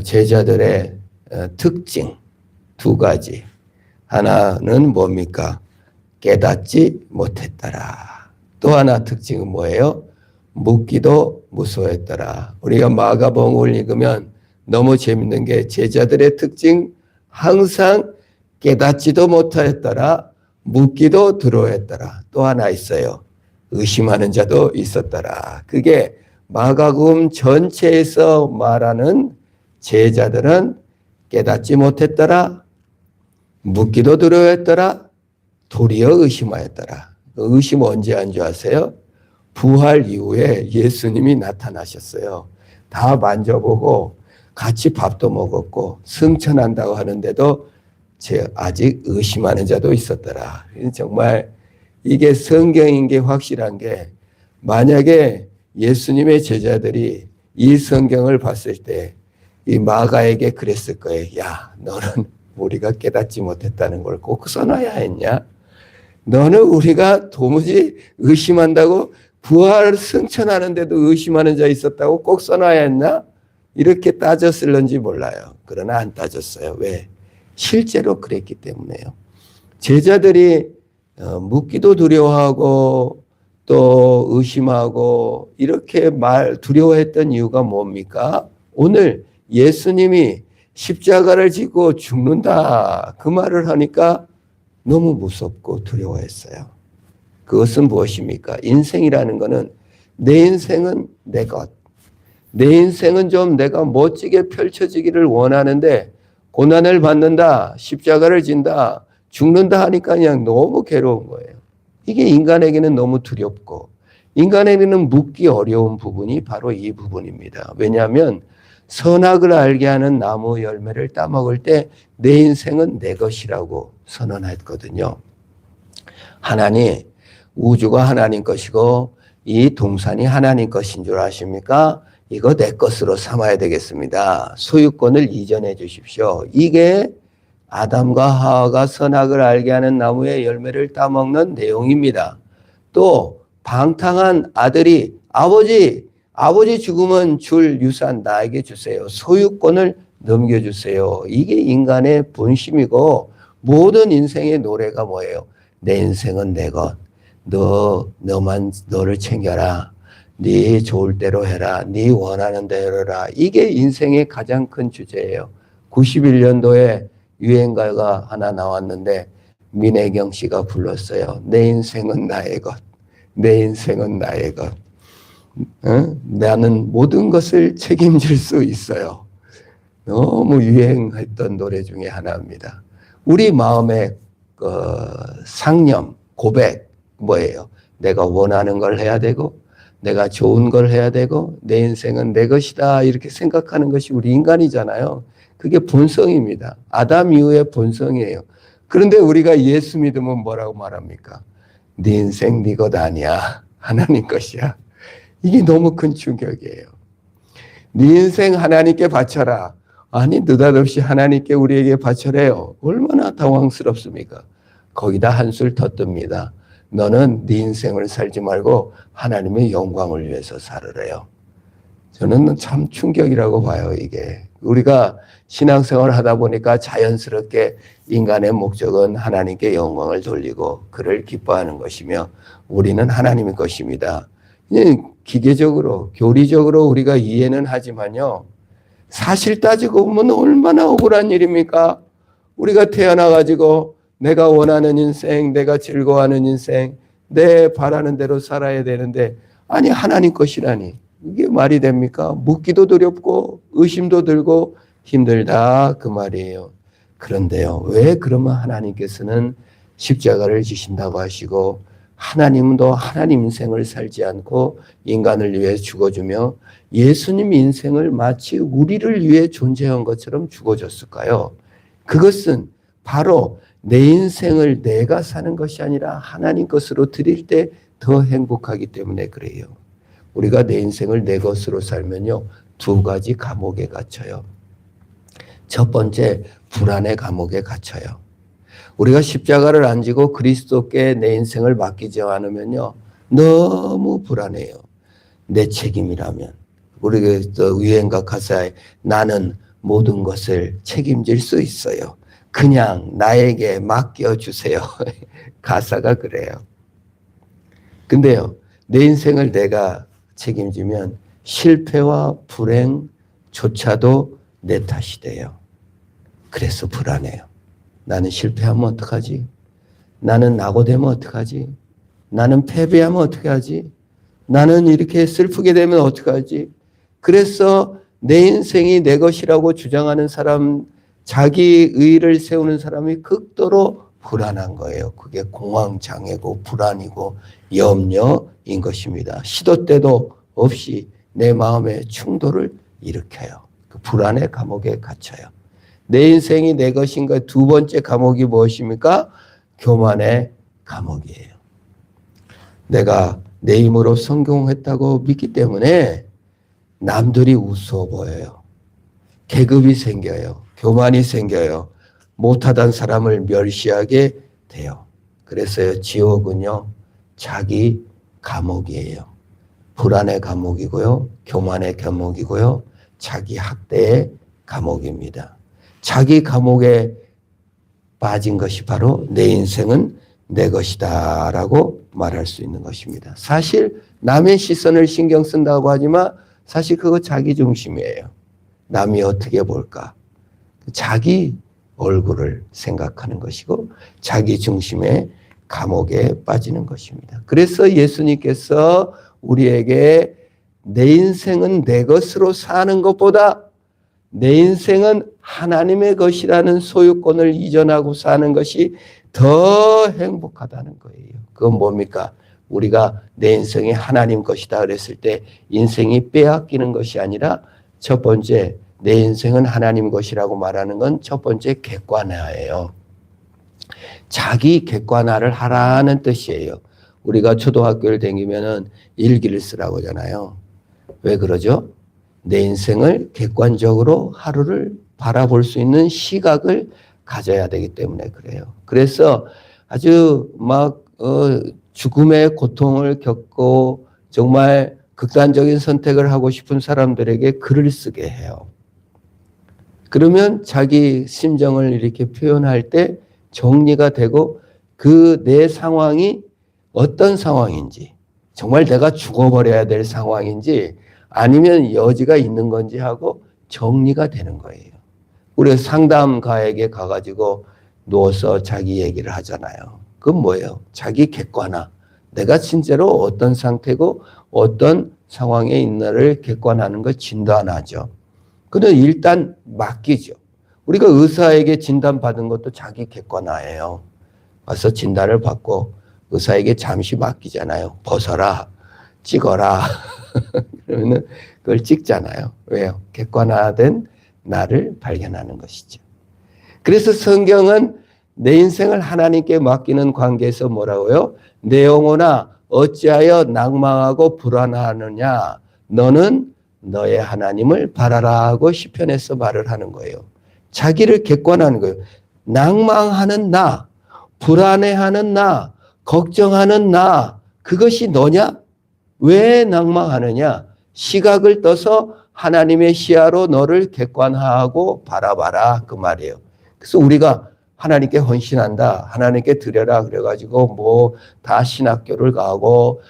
제자들의 특징 두 가지. 하나는 뭡니까? 깨닫지 못했더라. 또 하나 특징은 뭐예요? 묻기도 무서워했더라. 우리가 마가복음을 읽으면 너무 재밌는 게 제자들의 특징 항상 깨닫지도 못하였더라. 묻기도 두려워했더라. 또 하나 있어요. 의심하는 자도 있었더라. 그게 마가복음 전체에서 말하는 제자들은 깨닫지 못했더라. 묻기도 두려워했더라. 도리어 의심하였더라. 의심 언제 한 줄 아세요? 부활 이후에 예수님이 나타나셨어요. 다 만져보고 같이 밥도 먹었고 승천한다고 하는데도 아직 의심하는 자도 있었더라. 정말 이게 성경인 게 확실한 게 만약에 예수님의 제자들이 이 성경을 봤을 때 이 마가에게 그랬을 거예요. 야, 너는 우리가 깨닫지 못했다는 걸 꼭 써놔야 했냐? 너는 우리가 도무지 의심한다고 부활 승천하는데도 의심하는 자 있었다고 꼭 써놔야 했나? 이렇게 따졌을런지 몰라요. 그러나 안 따졌어요. 왜? 실제로 그랬기 때문에요. 제자들이 묻기도 두려워하고 또 의심하고 이렇게 두려워했던 이유가 뭡니까? 오늘 예수님이 십자가를 지고 죽는다 그 말을 하니까 너무 무섭고 두려워했어요. 그것은 무엇입니까? 인생이라는 것은 내 인생은 내 것. 내 인생은 좀 내가 멋지게 펼쳐지기를 원하는데 고난을 받는다, 십자가를 진다, 죽는다 하니까 그냥 너무 괴로운 거예요. 이게 인간에게는 너무 두렵고 인간에게는 묻기 어려운 부분이 바로 이 부분입니다. 왜냐하면 선악을 알게 하는 나무 열매를 따먹을 때 내 인생은 내 것이라고 선언했거든요. 하나님, 우주가 하나님 것이고 이 동산이 하나님 것인 줄 아십니까? 이거 내 것으로 삼아야 되겠습니다. 소유권을 이전해 주십시오. 이게 아담과 하와가 선악을 알게 하는 나무의 열매를 따먹는 내용입니다. 또 방탕한 아들이 아버지 죽으면 줄 유산 나에게 주세요. 소유권을 넘겨주세요. 이게 인간의 본심이고 모든 인생의 노래가 뭐예요? 내 인생은 내 것. 너만 너를 챙겨라. 네 좋을 대로 해라. 네 원하는 대로 해라. 이게 인생의 가장 큰 주제예요. 91년도에 유행가가 하나 나왔는데 민혜경 씨가 불렀어요. 내 인생은 나의 것. 내 인생은 나의 것. 나는 모든 것을 책임질 수 있어요. 너무 유행했던 노래 중에 하나입니다. 우리 마음의 상념, 고백 뭐예요? 내가 원하는 걸 해야 되고 내가 좋은 걸 해야 되고 내 인생은 내 것이다 이렇게 생각하는 것이 우리 인간이잖아요. 그게 본성입니다. 아담 이후의 본성이에요. 그런데 우리가 예수 믿으면 뭐라고 말합니까? 네 인생 네 것 아니야. 하나님 것이야. 이게 너무 큰 충격이에요. 네 인생 하나님께 바쳐라. 아니 느닷없이 하나님께 우리에게 바쳐래요. 얼마나 당황스럽습니까? 거기다 한술 더 뜹니다. 너는 네 인생을 살지 말고 하나님의 영광을 위해서 살으래요. 저는 참 충격이라고 봐요. 이게 우리가 신앙생활을 하다 보니까 자연스럽게 인간의 목적은 하나님께 영광을 돌리고 그를 기뻐하는 것이며 우리는 하나님의 것입니다. 기계적으로 교리적으로 우리가 이해는 하지만요. 사실 따지고 보면 얼마나 억울한 일입니까? 우리가 태어나가지고 내가 원하는 인생, 내가 즐거워하는 인생, 내 바라는 대로 살아야 되는데 아니 하나님 것이라니 이게 말이 됩니까? 묻기도 두렵고 의심도 들고 힘들다 그 말이에요. 그런데요. 왜 그러면 하나님께서는 십자가를 지신다고 하시고 하나님도 하나님 인생을 살지 않고 인간을 위해 죽어주며 예수님 인생을 마치 우리를 위해 존재한 것처럼 죽어줬을까요? 그것은 바로 내 인생을 내가 사는 것이 아니라 하나님 것으로 드릴 때 더 행복하기 때문에 그래요. 우리가 내 인생을 내 것으로 살면요. 두 가지 감옥에 갇혀요. 첫 번째, 불안의 감옥에 갇혀요. 우리가 십자가를 안 지고 그리스도께 내 인생을 맡기지 않으면요. 너무 불안해요. 내 책임이라면, 우리 유행가 가사에 나는 모든 것을 책임질 수 있어요. 그냥 나에게 맡겨주세요. 가사가 그래요. 근데요, 내 인생을 내가 책임지면 실패와 불행조차도 내 탓이 돼요. 그래서 불안해요. 나는 실패하면 어떡하지? 나는 낙오되면 어떡하지? 나는 패배하면 어떡하지? 나는 이렇게 슬프게 되면 어떡하지? 그래서 내 인생이 내 것이라고 주장하는 사람, 자기 의의를 세우는 사람이 극도로 불안한 거예요. 그게 공황장애고 불안이고 염려인 것입니다. 시도 때도 없이 내 마음에 충돌을 일으켜요. 그 불안의 감옥에 갇혀요. 내 인생이 내 것인가 두 번째 감옥이 무엇입니까? 교만의 감옥이에요. 내가 내 힘으로 성공했다고 믿기 때문에 남들이 우스워 보여요. 계급이 생겨요. 교만이 생겨요. 못하던 사람을 멸시하게 돼요. 그래서요, 지옥은요, 자기 감옥이에요. 불안의 감옥이고요, 교만의 감옥이고요, 자기 학대의 감옥입니다. 자기 감옥에 빠진 것이 바로 내 인생은 내 것이다 라고 말할 수 있는 것입니다. 사실 남의 시선을 신경 쓴다고 하지만 사실 그거 자기 중심이에요. 남이 어떻게 볼까? 자기 얼굴을 생각하는 것이고 자기 중심의 감옥에 빠지는 것입니다. 그래서 예수님께서 우리에게 내 인생은 내 것으로 사는 것보다 내 인생은 하나님의 것이라는 소유권을 이전하고 사는 것이 더 행복하다는 거예요. 그건 뭡니까? 우리가 내 인생이 하나님 것이다 그랬을 때 인생이 빼앗기는 것이 아니라 첫 번째 내 인생은 하나님 것이라고 말하는 건 첫 번째 객관화예요. 자기 객관화를 하라는 뜻이에요. 우리가 초등학교를 다니면은 일기를 쓰라고 하잖아요. 왜 그러죠? 내 인생을 객관적으로 하루를 바라볼 수 있는 시각을 가져야 되기 때문에 그래요. 그래서 아주 죽음의 고통을 겪고 정말 극단적인 선택을 하고 싶은 사람들에게 글을 쓰게 해요. 그러면 자기 심정을 이렇게 표현할 때 정리가 되고 그 내 상황이 어떤 상황인지, 정말 내가 죽어버려야 될 상황인지 아니면 여지가 있는 건지 하고 정리가 되는 거예요. 우리가 상담가에게 가가지고 누워서 자기 얘기를 하잖아요. 그건 뭐예요? 자기 객관화. 내가 진짜로 어떤 상태고 어떤 상황에 있나를 객관하는 걸 진단하죠. 그는 일단 맡기죠. 우리가 의사에게 진단받은 것도 자기 객관화예요. 와서 진단을 받고 의사에게 잠시 맡기잖아요. 벗어라, 찍어라. 그러면 그걸 찍잖아요. 왜요? 객관화된 나를 발견하는 것이죠. 그래서 성경은 내 인생을 하나님께 맡기는 관계에서 뭐라고요? 내 영혼아 어찌하여 낭망하고 불안하느냐? 너는 너의 하나님을 바라라 하고 시편에서 말을 하는 거예요. 자기를 객관하는 거예요. 낭망하는 나, 불안해하는 나, 걱정하는 나, 그것이 너냐? 왜 낭망하느냐? 시각을 떠서 하나님의 시야로 너를 객관화하고 바라봐라 그 말이에요. 그래서 우리가 하나님께 헌신한다, 하나님께 드려라 그래가지고 다 신학교를 가고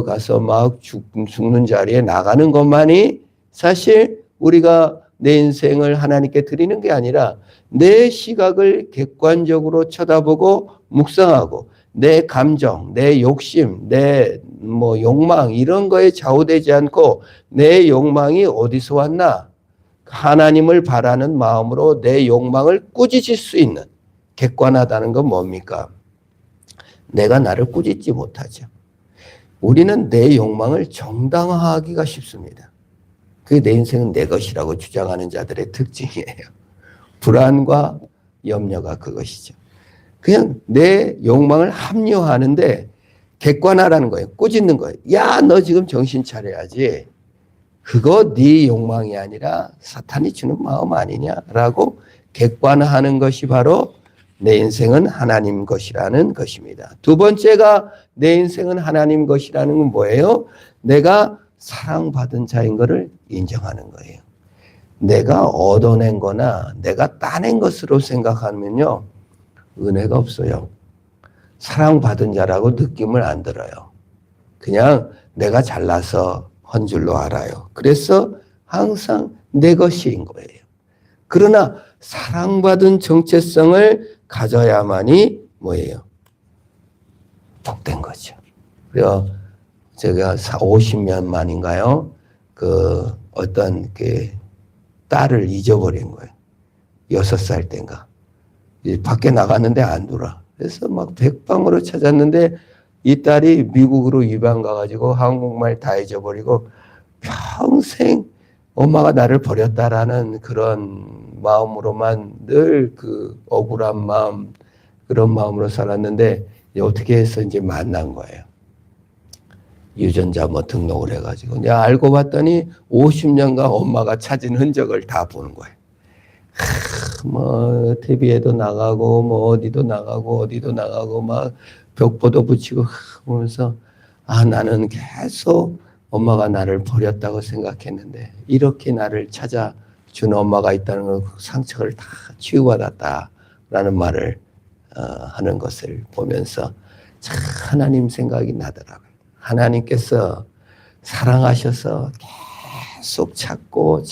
가서 막 죽는 자리에 나가는 것만이 사실 우리가 내 인생을 하나님께 드리는 게 아니라 내 시각을 객관적으로 쳐다보고 묵상하고 내 감정, 내 욕심, 내 욕망 이런 거에 좌우되지 않고 내 욕망이 어디서 왔나? 하나님을 바라는 마음으로 내 욕망을 꾸짖을 수 있는 객관하다는 건 뭡니까? 내가 나를 꾸짖지 못하죠. 우리는 내 욕망을 정당화하기가 쉽습니다. 그게 내 인생은 내 것이라고 주장하는 자들의 특징이에요. 불안과 염려가 그것이죠. 그냥 내 욕망을 합리화하는데 객관화라는 거예요. 꾸짖는 거예요. 야, 너 지금 정신 차려야지. 그거 네 욕망이 아니라 사탄이 주는 마음 아니냐라고 객관화하는 것이 바로 내 인생은 하나님 것이라는 것입니다. 두 번째가 내 인생은 하나님 것이라는 건 뭐예요? 내가 사랑받은 자인 것을 인정하는 거예요. 내가 얻어낸 거나 내가 따낸 것으로 생각하면요, 은혜가 없어요. 사랑받은 자라고 느낌을 안 들어요. 그냥 내가 잘나서 한 줄로 알아요. 그래서 항상 내 것인 거예요. 그러나 사랑받은 정체성을 가져야만이 뭐예요? 복된 거죠. 그래서 제가 50년 만인가요? 어떤 딸을 잊어버린 거예요. 6살 때인가. 밖에 나갔는데 안 돌아. 그래서 막 백방으로 찾았는데 이 딸이 미국으로 이방 가가지고 한국말 다 잊어버리고 평생 엄마가 나를 버렸다라는 그런 마음으로만 늘 억울한 마음, 그런 마음으로 살았는데 어떻게 해서 이제 만난 거예요. 유전자 등록을 해가지고. 내가 알고 봤더니 50년간 엄마가 찾은 흔적을 다 보는 거예요. TV에도 나가고, 어디도 나가고, 막 벽보도 붙이고, 그러면서, 나는 계속 엄마가 나를 버렸다고 생각했는데, 이렇게 나를 찾아준 엄마가 있다는 걸 상처를 다 치유받았다라는 말을 하는 것을 보면서 참 하나님 생각이 나더라고요. 하나님께서 사랑하셔서 계속 찾고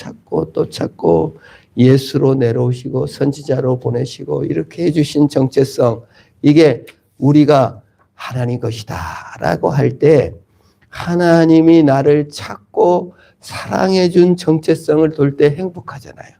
또 찾고 예수로 내려오시고 선지자로 보내시고 이렇게 해주신 정체성, 이게 우리가 하나님 것이다 라고 할 때 하나님이 나를 찾고 사랑해준 정체성을 돌 때 행복하잖아요.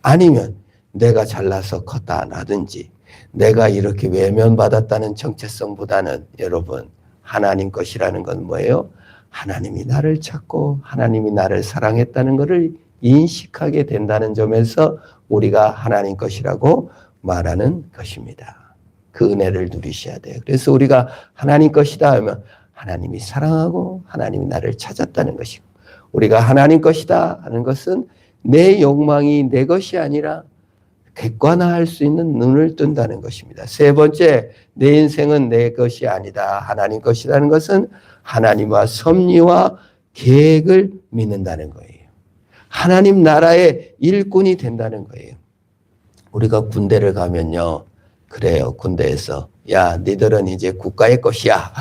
아니면 내가 잘나서 컸다라든지 내가 이렇게 외면받았다는 정체성보다는 여러분, 하나님 것이라는 건 뭐예요? 하나님이 나를 찾고 하나님이 나를 사랑했다는 것을 인식하게 된다는 점에서 우리가 하나님 것이라고 말하는 것입니다. 그 은혜를 누리셔야 돼요. 그래서 우리가 하나님 것이다 하면 하나님이 사랑하고 하나님이 나를 찾았다는 것이고, 우리가 하나님 것이다 하는 것은 내 욕망이 내 것이 아니라 객관화할 수 있는 눈을 뜬다는 것입니다. 세 번째, 내 인생은 내 것이 아니다. 하나님 것이라는 것은 하나님과 섭리와 계획을 믿는다는 거예요. 하나님 나라의 일꾼이 된다는 거예요. 우리가 군대를 가면요, 그래요. 군대에서 야, 니들은 이제 국가의 것이야.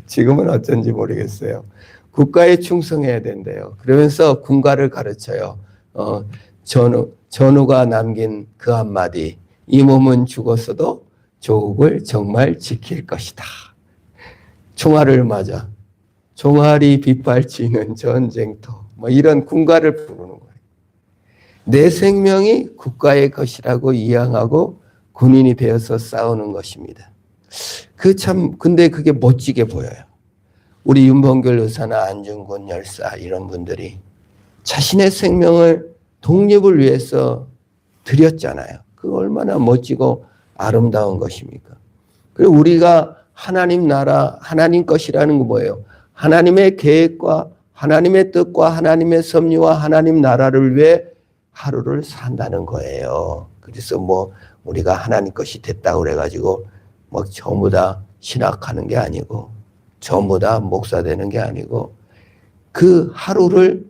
지금은 어쩐지 모르겠어요. 국가에 충성해야 된대요. 그러면서 군가를 가르쳐요. 전우가 남긴 그 한마디, 이 몸은 죽었어도 조국을 정말 지킬 것이다. 총알을 맞아 종아리 빗발치는 전쟁터, 이런 군가를 부르는 거예요. 내 생명이 국가의 것이라고 이양하고 군인이 되어서 싸우는 것입니다. 근데 그게 멋지게 보여요. 우리 윤봉길 의사나 안중근 열사 이런 분들이 자신의 생명을 독립을 위해서 드렸잖아요. 그 얼마나 멋지고 아름다운 것입니까? 그리고 우리가 하나님 나라, 하나님 것이라는 거 뭐예요? 하나님의 계획과 하나님의 뜻과 하나님의 섭리와 하나님 나라를 위해 하루를 산다는 거예요. 그래서 우리가 하나님 것이 됐다고 그래가지고 전부 다 신학하는 게 아니고 전부 다 목사 되는 게 아니고 그 하루를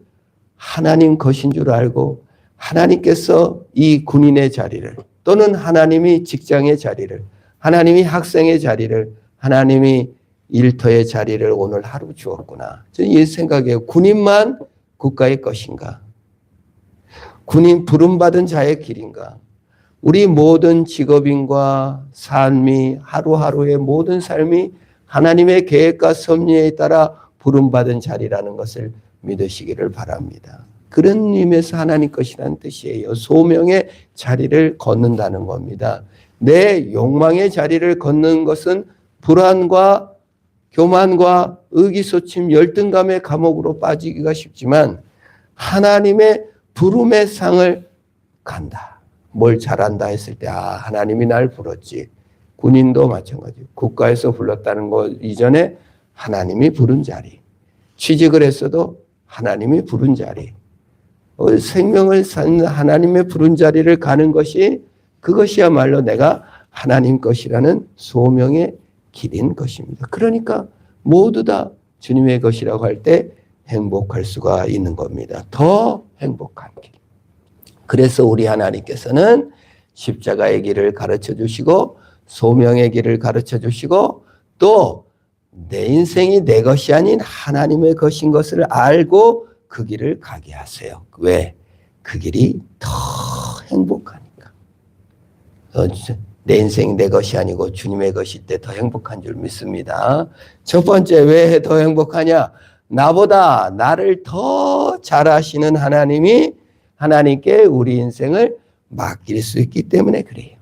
하나님 것인 줄 알고 하나님께서 이 군인의 자리를 또는 하나님이 직장의 자리를, 하나님이 학생의 자리를, 하나님이 일터의 자리를 오늘 하루 주었구나. 저는 이 생각이에요. 군인만 국가의 것인가? 군인 부름받은 자의 길인가? 우리 모든 직업인과 삶이, 하루하루의 모든 삶이 하나님의 계획과 섭리에 따라 부름받은 자리라는 것을 믿으시기를 바랍니다. 그런 의미에서 하나님 것이라는 뜻이에요. 소명의 자리를 걷는다는 겁니다. 내 욕망의 자리를 걷는 것은 불안과 교만과 의기소침, 열등감의 감옥으로 빠지기가 쉽지만 하나님의 부름의 상을 간다. 뭘 잘한다 했을 때 하나님이 날 불렀지. 군인도 마찬가지. 국가에서 불렀다는 것 이전에 하나님이 부른 자리. 취직을 했어도 하나님이 부른 자리. 생명을 사는 하나님의 부른 자리를 가는 것이, 그것이야말로 내가 하나님 것이라는 소명의 길인 것입니다. 그러니까 모두 다 주님의 것이라고 할 때 행복할 수가 있는 겁니다. 더 행복한 길. 그래서 우리 하나님께서는 십자가의 길을 가르쳐 주시고 소명의 길을 가르쳐 주시고 또 내 인생이 내 것이 아닌 하나님의 것인 것을 알고 그 길을 가게 하세요. 왜? 그 길이 더 행복하니까. 내 인생이 내 것이 아니고 주님의 것일 때 더 행복한 줄 믿습니다. 첫 번째, 왜 더 행복하냐? 나보다 나를 더 잘 아시는 하나님이 하나님께 우리 인생을 맡길 수 있기 때문에 그래요.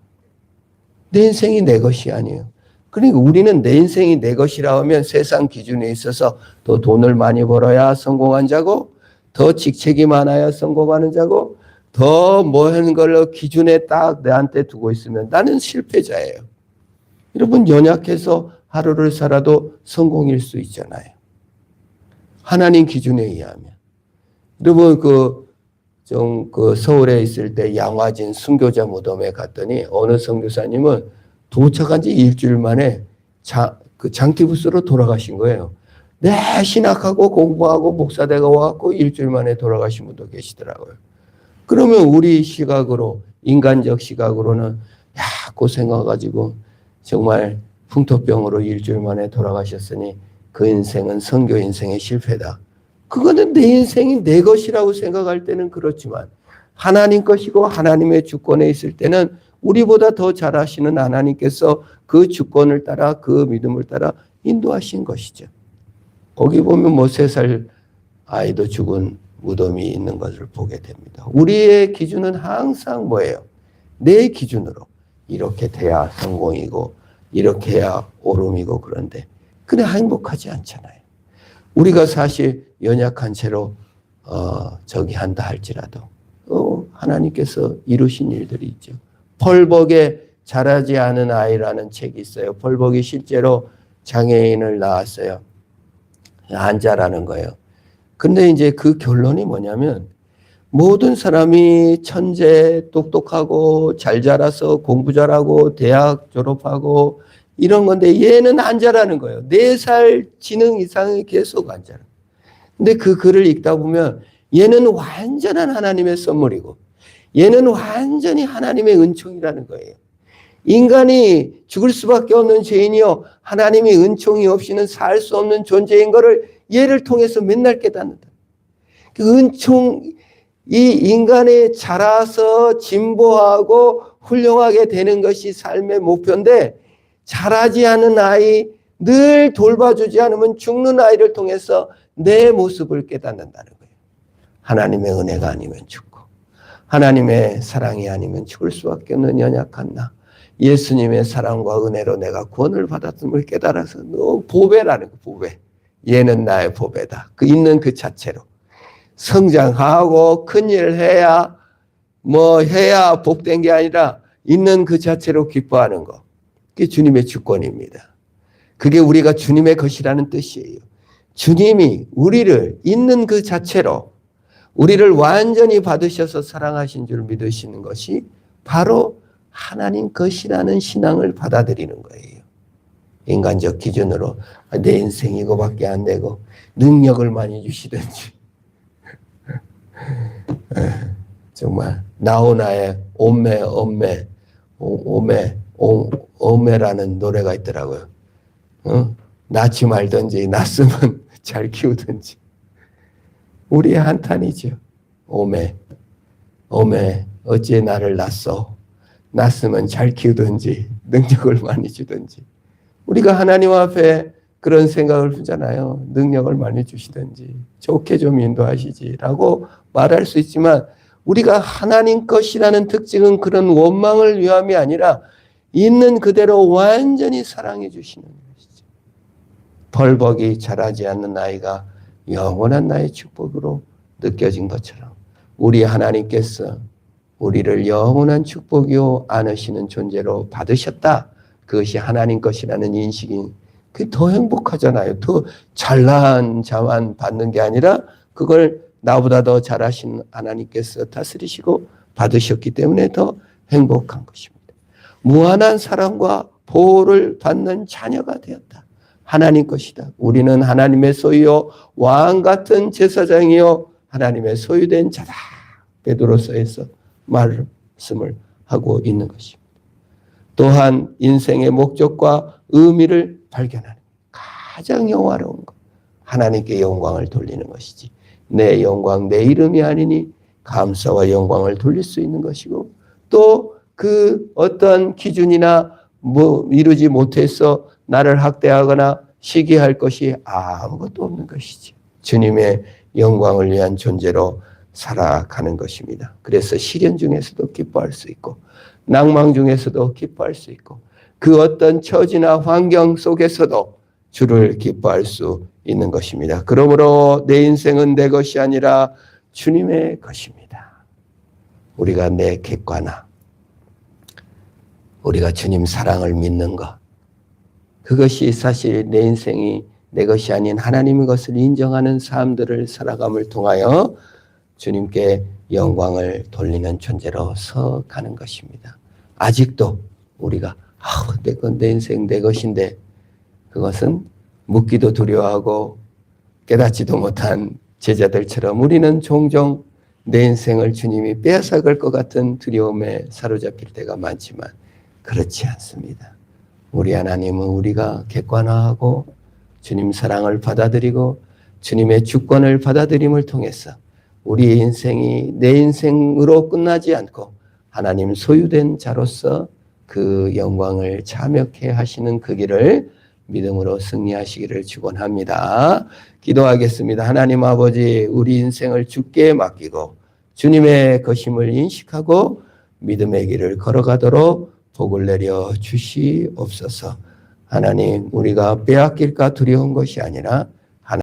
내 인생이 내 것이 아니에요. 그러니까 우리는 내 인생이 내 것이라 하면 세상 기준에 있어서 더 돈을 많이 벌어야 성공한 자고, 더 직책이 많아야 성공하는 자고, 더 뭐 하는 걸로 기준에 딱 내한테 두고 있으면 나는 실패자예요. 여러분, 연약해서 하루를 살아도 성공일 수 있잖아요. 하나님 기준에 의하면. 여러분, 서울에 있을 때 양화진 순교자 무덤에 갔더니 어느 선교사님은 도착한 지 일주일 만에 장티부스로 돌아가신 거예요. 네, 신학하고 공부하고 목사대가 와갖고 일주일 만에 돌아가신 분도 계시더라고요. 그러면 우리 시각으로, 인간적 시각으로는 고생해가지고 정말 풍토병으로 일주일 만에 돌아가셨으니 그 인생은 선교 인생의 실패다. 그거는 내 인생이 내 것이라고 생각할 때는 그렇지만 하나님 것이고 하나님의 주권에 있을 때는 우리보다 더 잘하시는 하나님께서 그 주권을 따라 그 믿음을 따라 인도하신 것이죠. 거기 보면 3살 아이도 죽은 무덤이 있는 것을 보게 됩니다. 우리의 기준은 항상 뭐예요? 내 기준으로 이렇게 돼야 성공이고 이렇게 해야 오름이고 그런데 그래 행복하지 않잖아요. 우리가 사실 연약한 채로 한다 할지라도 하나님께서 이루신 일들이 있죠. 펄벅에 자라지 않은 아이라는 책이 있어요. 펄벅이 실제로 장애인을 낳았어요. 안 자라는 거예요. 근데 이제 그 결론이 뭐냐면 모든 사람이 천재, 똑똑하고 잘 자라서 공부 잘하고 대학 졸업하고 이런 건데 얘는 안 자라는 거예요. 4살 지능 이상이 계속 안 자라. 근데 그 글을 읽다 보면 얘는 완전한 하나님의 선물이고 얘는 완전히 하나님의 은총이라는 거예요. 인간이 죽을 수밖에 없는 죄인이요 하나님의 은총이 없이는 살 수 없는 존재인 것을 얘를 통해서 맨날 깨닫는다. 그 은총, 이 인간이 자라서 진보하고 훌륭하게 되는 것이 삶의 목표인데 자라지 않은 아이, 늘 돌봐주지 않으면 죽는 아이를 통해서 내 모습을 깨닫는다는 거예요. 하나님의 은혜가 아니면 죽고 하나님의 사랑이 아니면 죽을 수밖에 없는 연약한 나. 예수님의 사랑과 은혜로 내가 구원을 받았음을 깨달아서 너 보배라는 거, 보배. 얘는 나의 보배다. 그 있는 그 자체로. 성장하고 큰일 해야 해야 복된 게 아니라 있는 그 자체로 기뻐하는 거. 그게 주님의 주권입니다. 그게 우리가 주님의 것이라는 뜻이에요. 주님이 우리를 있는 그 자체로 우리를 완전히 받으셔서 사랑하신 줄 믿으시는 것이 바로 하나님 것이라는 신앙을 받아들이는 거예요. 인간적 기준으로 내 인생 이거밖에 안 되고 능력을 많이 주시든지 정말 나오나의 오메라는 노래가 있더라고요. 낳지 말든지 낳으면 잘 키우든지 우리의 한탄이죠. 오메 어찌 나를 낳소. 낳으면 잘 키우든지 능력을 많이 주든지. 우리가 하나님 앞에 그런 생각을 하잖아요. 능력을 많이 주시든지 좋게 좀 인도하시지라고 말할 수 있지만 우리가 하나님 것이라는 특징은 그런 원망을 위함이 아니라 있는 그대로 완전히 사랑해 주시는 것이죠. 벌벅이 자라지 않는 아이가 영원한 나의 축복으로 느껴진 것처럼 우리 하나님께서 우리를 영원한 축복이요 안으시는 존재로 받으셨다. 그것이 하나님 것이라는 인식이 그게 더 행복하잖아요. 더 잘난 자만 받는 게 아니라 그걸 나보다 더 잘하신 하나님께서 다스리시고 받으셨기 때문에 더 행복한 것입니다. 무한한 사랑과 보호를 받는 자녀가 되었다. 하나님 것이다. 우리는 하나님의 소유요 왕 같은 제사장이요 하나님의 소유된 자다. 베드로서에서 말씀을 하고 있는 것입니다. 또한 인생의 목적과 의미를 발견하는 가장 영화로운 것. 하나님께 영광을 돌리는 것이지. 내 영광, 내 이름이 아니니 감사와 영광을 돌릴 수 있는 것이고 또 그 어떤 기준이나 이루지 못해서 나를 학대하거나 시기할 것이 아무것도 없는 것이지. 주님의 영광을 위한 존재로 살아가는 것입니다. 그래서 시련 중에서도 기뻐할 수 있고 낭망 중에서도 기뻐할 수 있고 그 어떤 처지나 환경 속에서도 주를 기뻐할 수 있는 것입니다. 그러므로 내 인생은 내 것이 아니라 주님의 것입니다. 우리가 내 객관화, 우리가 주님 사랑을 믿는 것, 그것이 사실 내 인생이 내 것이 아닌 하나님의 것을 인정하는 삶들을 살아감을 통하여 주님께 영광을 돌리는 존재로 서가는 것입니다. 아직도 우리가 내 인생 내 것인데 그것은 묻기도 두려워하고 깨닫지도 못한 제자들처럼 우리는 종종 내 인생을 주님이 빼앗아갈 것 같은 두려움에 사로잡힐 때가 많지만 그렇지 않습니다. 우리 하나님은 우리가 객관화하고 주님 사랑을 받아들이고 주님의 주권을 받아들임을 통해서 우리의 인생이 내 인생으로 끝나지 않고 하나님 소유된 자로서 그 영광을 참여케 하시는 그 길을 믿음으로 승리하시기를 축원합니다. 기도하겠습니다. 하나님 아버지, 우리 인생을 주께 맡기고 주님의 것임을 인식하고 믿음의 길을 걸어가도록 복을 내려 주시옵소서. 하나님, 우리가 빼앗길까 두려운 것이 아니라